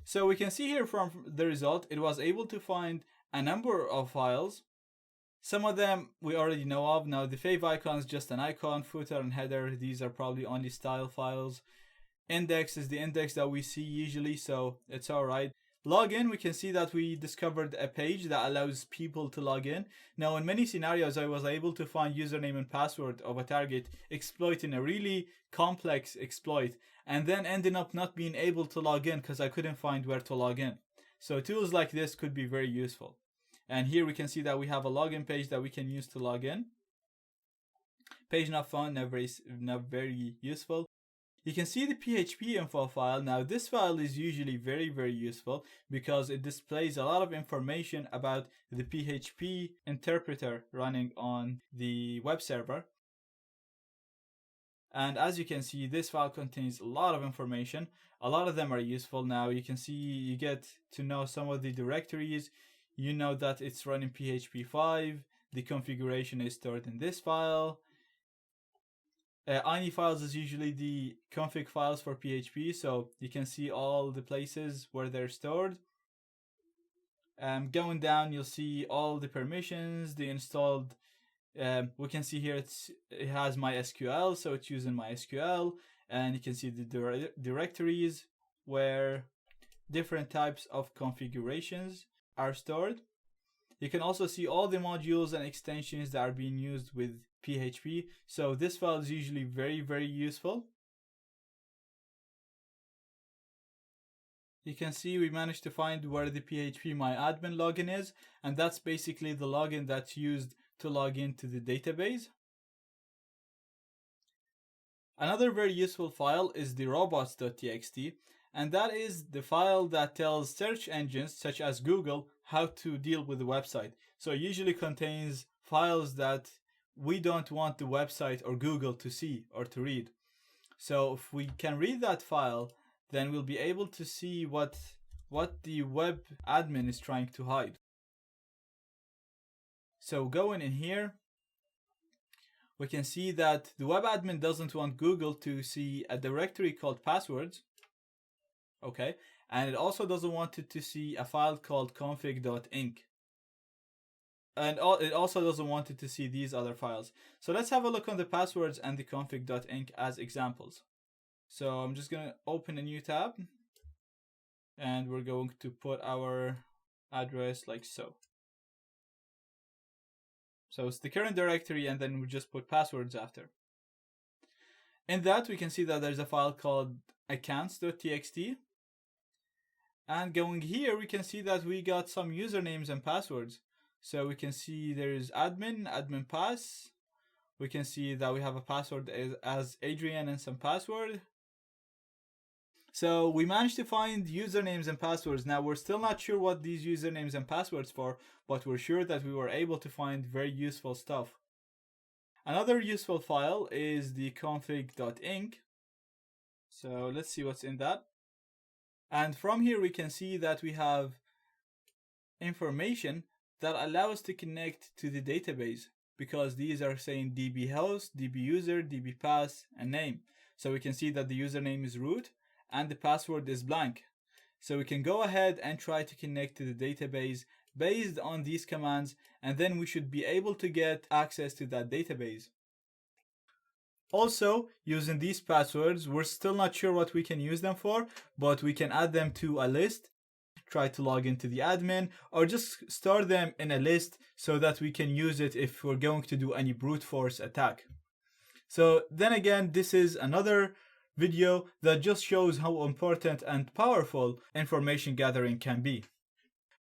So we can see here from the result, it was able to find a number of files. Some of them we already know of. Now the fave icon is just an icon, footer and header. These are probably only style files. Index is the index that we see usually, so it's alright. Login, we can see that we discovered a page that allows people to log in. Now in many scenarios I was able to find username and password of a target exploiting a really complex exploit and then ending up not being able to log in because I couldn't find where to log in. So tools like this could be very useful. And here we can see that we have a login page that we can use to log in. Page not found, not very useful. You can see the PHP info file. Now this file is usually very useful because it displays a lot of information about the PHP interpreter running on the web server. And as you can see, this file contains a lot of information. A lot of them are useful. Now you can see, you get to know some of the directories. You know that it's running PHP 5. The configuration is stored in this file. ini files is usually the config files for PHP, so you can see all the places where they're stored. Going down, you'll see all the permissions, the installed. We can see here it has MySQL, so it's using MySQL, and you can see the directories where different types of configurations are stored. You can also see all the modules and extensions that are being used with PHP. So this file is usually very useful. You can see we managed to find where the PHP myadmin login is, and that's basically the login that's used to log into the database. Another very useful file is the robots.txt, and that is the file that tells search engines such as Google how to deal with the website. So it usually contains files that we don't want the website or Google to see or to read. So if we can read that file, then we'll be able to see what the web admin is trying to hide. So going in here, we can see that the web admin doesn't want Google to see a directory called passwords. Okay, and it also doesn't want it to see a file called config.inc. And it also doesn't want it to see these other files. So let's have a look on the passwords and the config.inc as examples. So I'm just going to open a new tab, and we're going to put our address like so. So it's the current directory, and then we just put passwords after. In that, we can see that there's a file called accounts.txt. And going here, we can see that we got some usernames and passwords. So we can see there is admin pass. We can see that we have a password as Adrian and some password. So we managed to find usernames and passwords. Now we're still not sure what these usernames and passwords for, but we're sure that we were able to find very useful stuff. Another useful file is the config.inc. So let's see what's in that. And from here we can see that we have information that allow us to connect to the database, because these are saying db host, db user, db pass, and name. So we can see that the username is root and the password is blank. So we can go ahead and try to connect to the database based on these commands, and then we should be able to get access to that database. Also, using these passwords, we're still not sure what we can use them for, but we can add them to a list, try to log into the admin, or just store them in a list so that we can use it if we're going to do any brute force attack. So then again, this is another video that just shows how important and powerful information gathering can be.